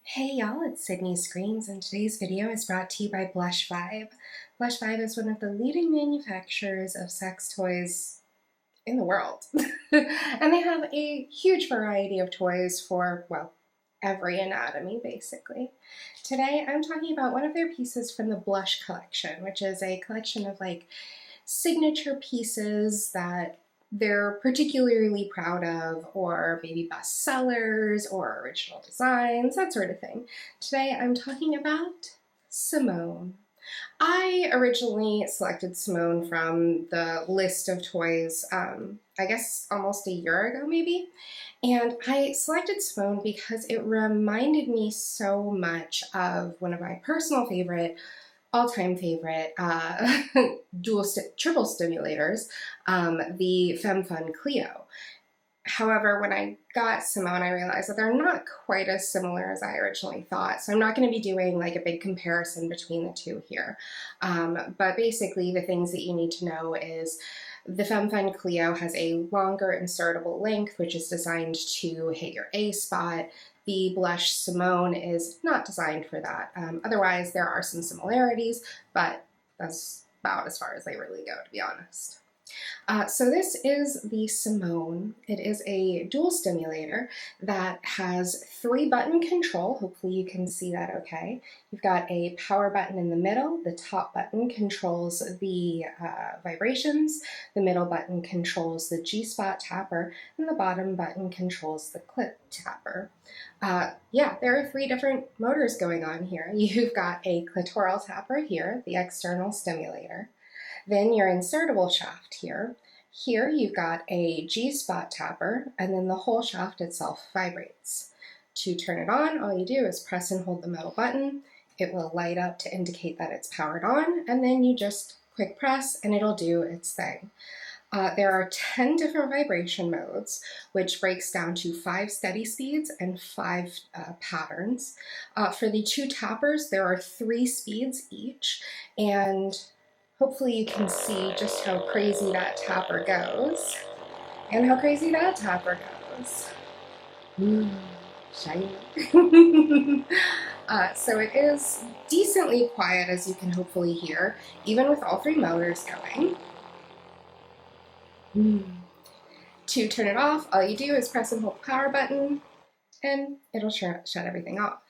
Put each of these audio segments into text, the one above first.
Hey y'all, it's Sydney Screams, and today's video is brought to you by Blush Vibe. Blush Vibe is one of the leading manufacturers of sex toys in the world. And they have a huge variety of toys for, well, every anatomy, basically. Today, I'm talking about one of their pieces from the Blush collection, which is a collection of, signature pieces that they're particularly proud of, or maybe bestsellers, or original designs, that sort of thing. Today I'm talking about Simone. I originally selected Simone from the list of toys, I guess almost a year ago maybe, and I selected Simone because it reminded me so much of one of my personal all-time favorite triple stimulators, the FemFun Clio. However, when I got Simone, I realized that they're not quite as similar as I originally thought. So I'm not going to be doing like a big comparison between the two here. But basically the things that you need to know is the FemFun Clio has a longer insertable length, which is designed to hit your A spot. The Blush Simone is not designed for that. Otherwise, there are some similarities, but that's about as far as they really go, to be honest. So this is the Simone. It is a dual stimulator that has 3-button control. Hopefully you can see that okay. You've got a power button in the middle. The top button controls the vibrations. The middle button controls the G-spot tapper, and the bottom button controls the clit tapper. Yeah, there are 3 different motors going on here. You've got a clitoral tapper here, the external stimulator. Then your insertable shaft here. Here you've got a G-spot tapper, and then the whole shaft itself vibrates. To turn it on, all you do is press and hold the metal button. It will light up to indicate that it's powered on, and then you just quick press and it'll do its thing. There are 10 different vibration modes, which breaks down to 5 steady speeds and 5 patterns. For the 2 tappers, there are 3 speeds each, and hopefully you can see just how crazy that tapper goes, and how crazy that tapper goes. Ooh, shiny. So it is decently quiet, as you can hopefully hear, even with all 3 motors going. To turn it off, all you do is press and hold the power button, and it'll shut everything off.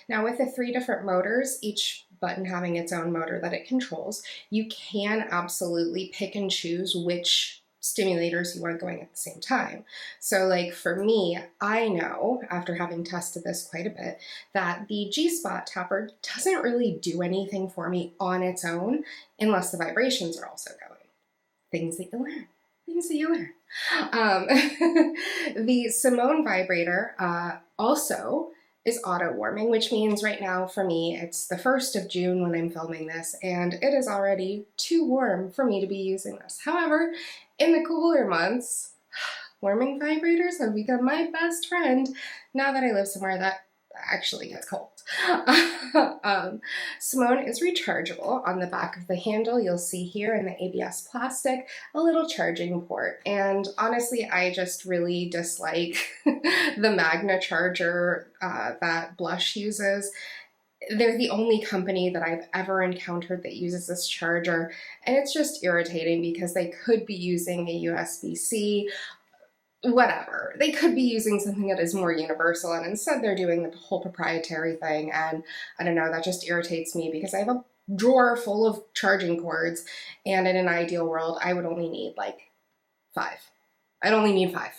Now with the 3 different motors, each button having its own motor that it controls, you can absolutely pick and choose which stimulators you want going at the same time. So like for me, I know, after having tested this quite a bit, that the G-spot tapper doesn't really do anything for me on its own unless the vibrations are also going. Things that you learn. Things that you learn. The Simone vibrator also is auto warming, which means right now for me it's the 1st of June when I'm filming this, and it is already too warm for me to be using this. However, in the cooler months, warming vibrators have become my best friend now that I live somewhere that actually gets cold. Simone is rechargeable. On the back of the handle, you'll see here in the ABS plastic a little charging port, and honestly I just really dislike the Magna charger that Blush uses. They're the only company that I've ever encountered that uses this charger, and it's just irritating because they could be using a USB-C, whatever. They could be using something that is more universal, and instead they're doing the whole proprietary thing, and I don't know, that just irritates me because I have a drawer full of charging cords, and in an ideal world I would only need like 5. I'd only need 5.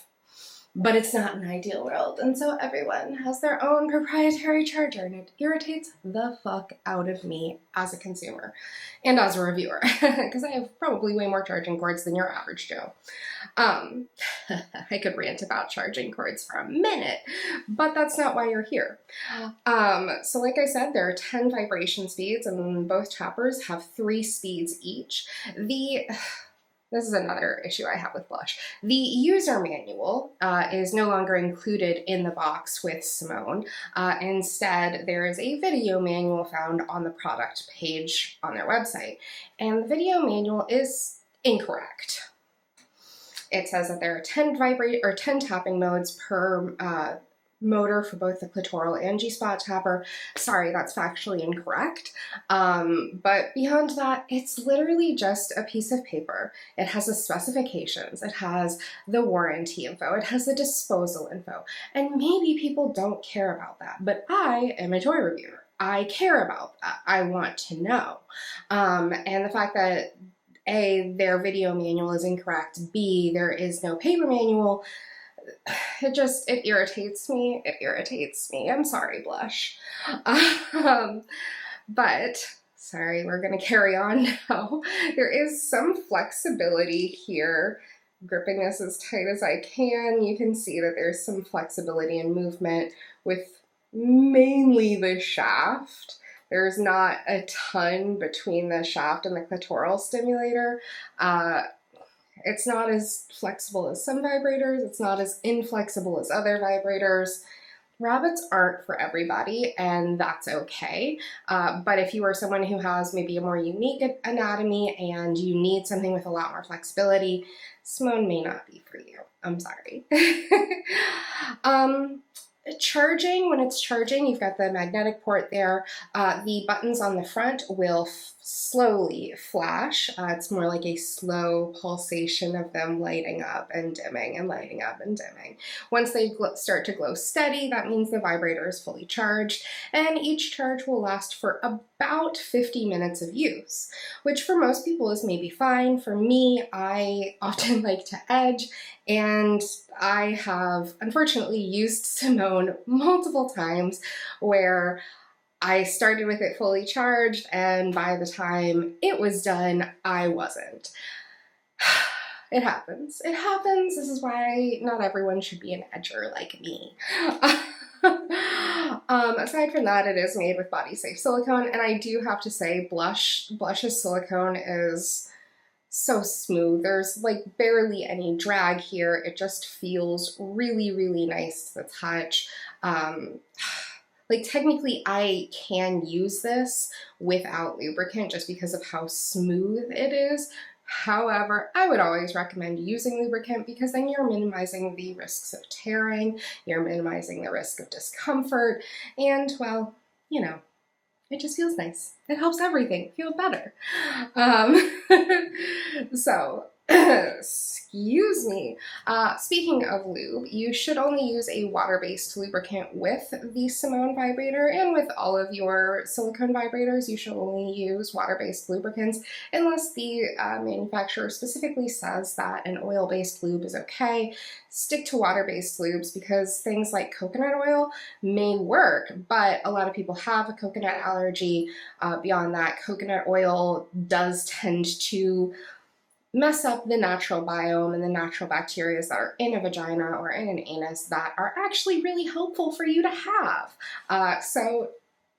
But it's not an ideal world, and so everyone has their own proprietary charger, and it irritates the fuck out of me as a consumer and as a reviewer, because I have probably way more charging cords than your average Joe. I could rant about charging cords for a minute, but that's not why you're here. So like I said, there are 10 vibration speeds, and both tappers have 3 speeds each. This is another issue I have with Blush. The user manual is no longer included in the box with Simone. Instead, there is a video manual found on the product page on their website, and the video manual is incorrect. It says that there are 10 tapping modes per motor for both the clitoral and G-spot tapper. Sorry, that's factually incorrect. But beyond that, it's literally just a piece of paper. It has the specifications, it has the warranty info, it has the disposal info, and maybe people don't care about that, but I am a toy reviewer. I care about that. I want to know. And the fact that A, their video manual is incorrect, B, there is no paper manual, it irritates me. It irritates me. I'm sorry, Blush. But, sorry, we're gonna carry on now. There is some flexibility here. Gripping this as tight as I can, you can see that there's some flexibility and movement with mainly the shaft. There's not a ton between the shaft and the clitoral stimulator. It's not as flexible as some vibrators. It's not as inflexible as other vibrators. Rabbits aren't for everybody, and that's okay. But if you are someone who has maybe a more unique anatomy and you need something with a lot more flexibility, Simone may not be for you. I'm sorry. Charging, when it's charging, you've got the magnetic port there. The buttons on the front will slowly flash. It's more like a slow pulsation of them lighting up and dimming and lighting up and dimming. Once they start to glow steady, that means the vibrator is fully charged, and each charge will last for about 50 minutes of use, which for most people is maybe fine. For me, I often like to edge, and I have unfortunately used Simone multiple times where I started with it fully charged, and by the time it was done, I wasn't. It happens. It happens. This is why not everyone should be an edger like me. Aside from that, it is made with body safe silicone, and I do have to say Blush's silicone is so smooth. There's like barely any drag here. It just feels really, really nice to the touch. Like technically I can use this without lubricant just because of how smooth it is. However, I would always recommend using lubricant because then you're minimizing the risks of tearing, you're minimizing the risk of discomfort, and well, you know, it just feels nice. It helps everything feel better. So, excuse me. Speaking of lube, you should only use a water-based lubricant with the Simone vibrator, and with all of your silicone vibrators, you should only use water-based lubricants unless the manufacturer specifically says that an oil-based lube is okay. Stick to water-based lubes because things like coconut oil may work, but a lot of people have a coconut allergy. Beyond that, coconut oil does tend to mess up the natural biome and the natural bacteria that are in a vagina or in an anus that are actually really helpful for you to have. So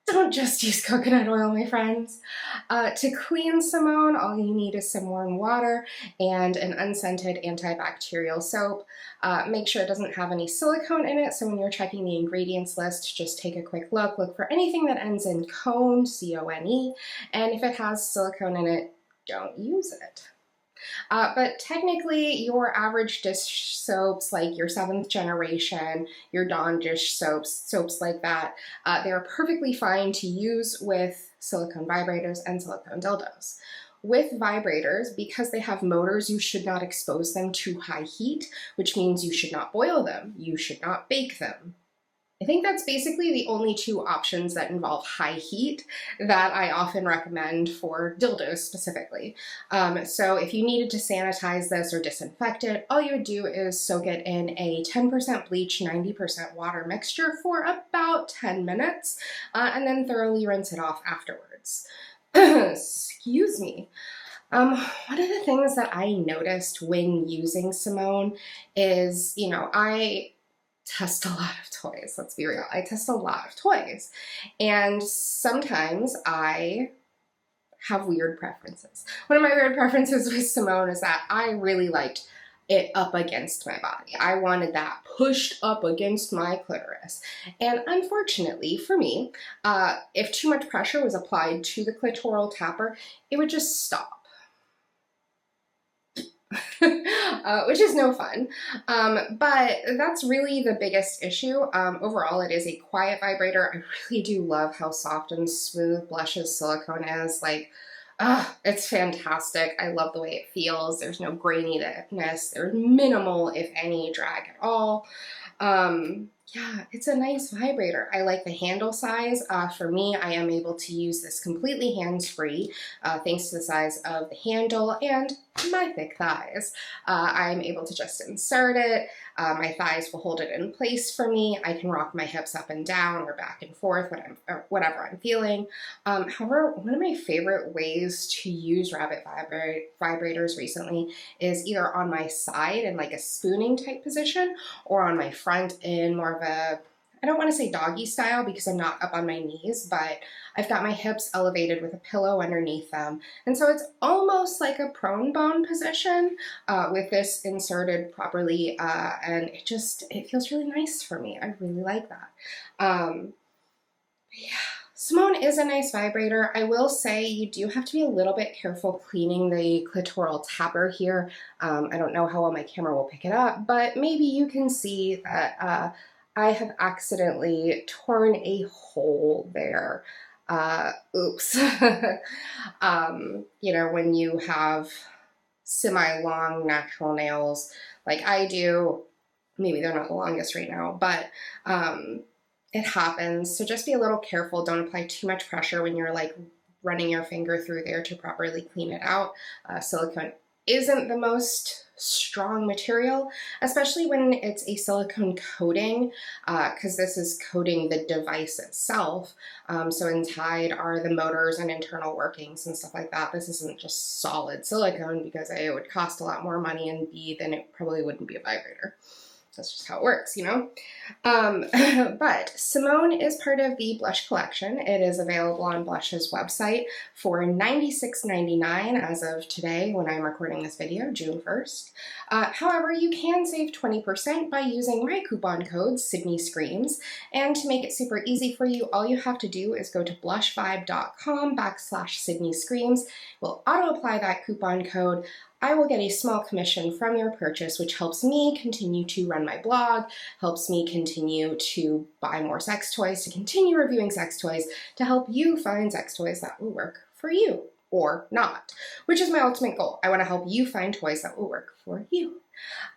don't just use coconut oil, my friends. To clean Simone, all you need is some warm water and an unscented antibacterial soap. Make sure it doesn't have any silicone in it, so when you're checking the ingredients list, just take a quick look for anything that ends in cone, C-O-N-E, and if it has silicone in it, don't use it. But technically, your average dish soaps, like your 7th generation, your Dawn dish soaps like that, they're perfectly fine to use with silicone vibrators and silicone dildos. With vibrators, because they have motors, you should not expose them to high heat, which means you should not boil them, you should not bake them. I think that's basically the only two options that involve high heat that I often recommend for dildos specifically. So if you needed to sanitize this or disinfect it, all you would do is soak it in a 10% bleach, 90% water mixture for about 10 minutes, and then thoroughly rinse it off afterwards. Excuse me. One of the things that I noticed when using Simone is, I test a lot of toys. Let's be real. I test a lot of toys. And sometimes I have weird preferences. One of my weird preferences with Simone is that I really liked it up against my body. I wanted that pushed up against my clitoris. And unfortunately for me, if too much pressure was applied to the clitoral tapper, it would just stop. which is no fun. But that's really the biggest issue. Overall, it is a quiet vibrator. I really do love how soft and smooth Blush's silicone is. Like, it's fantastic. I love the way it feels. There's no graininess. There's minimal, if any, drag at all. Yeah, it's a nice vibrator. I like the handle size. For me, I am able to use this completely hands-free, thanks to the size of the handle and my thick thighs. I'm able to just insert it. My thighs will hold it in place for me. I can rock my hips up and down or back and forth or whatever I'm feeling. However, one of my favorite ways to use rabbit vibrators recently is either on my side in like a spooning type position, or on my front in more of a, I don't want to say doggy style because I'm not up on my knees, but I've got my hips elevated with a pillow underneath them. And so it's almost like a prone bone position with this inserted properly. And it feels really nice for me. I really like that. Yeah. Simone is a nice vibrator. I will say you do have to be a little bit careful cleaning the clitoral tapper here. I don't know how well my camera will pick it up, but maybe you can see that I have accidentally torn a hole there. Oops. You know, when you have semi-long natural nails like I do, maybe they're not the longest right now, but it happens. So just be a little careful. Don't apply too much pressure when you're like running your finger through there to properly clean it out. Silicone isn't the most strong material, especially when it's a silicone coating, because this is coating the device itself. So inside are the motors and internal workings and stuff like that. This isn't just solid silicone because A, it would cost a lot more money, and B, then it probably wouldn't be a vibrator. That's just how it works, you know? But Simone is part of the Blush collection. It is available on Blush's website for $96.99 as of today when I'm recording this video, June 1st. However, you can save 20% by using my coupon code, Sydney Screams. And to make it super easy for you, all you have to do is go to blushvibe.com/Sydney Screams. We'll auto-apply that coupon code. I will get a small commission from your purchase, which helps me continue to run my blog, helps me continue to buy more sex toys, to continue reviewing sex toys, to help you find sex toys that will work for you, or not, which is my ultimate goal. I want to help you find toys that will work for you.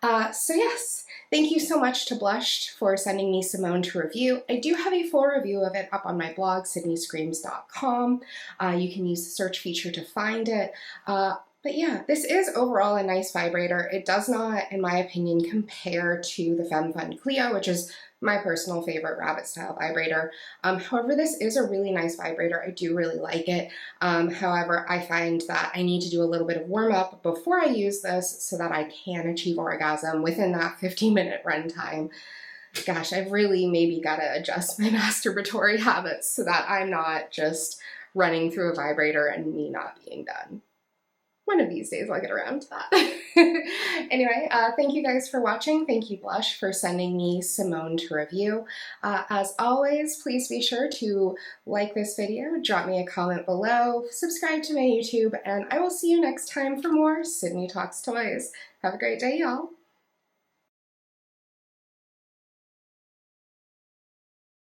So yes, thank you so much to Blush for sending me Simone to review. I do have a full review of it up on my blog, sydneyscreams.com. You can use the search feature to find it. But yeah, this is overall a nice vibrator. It does not, in my opinion, compare to the FemFun Clio, which is my personal favorite rabbit style vibrator. However, this is a really nice vibrator. I do really like it. However, I find that I need to do a little bit of warm up before I use this so that I can achieve orgasm within that 15-minute runtime. Gosh, I've really maybe got to adjust my masturbatory habits so that I'm not just running through a vibrator and me not being done. One of these days I'll get around to that. Anyway, thank you guys for watching. Thank you, Blush, for sending me Simone to review. As always, please be sure to like this video, drop me a comment below, subscribe to my YouTube, and I will see you next time for more Sydney Talks Toys. Have a great day, y'all.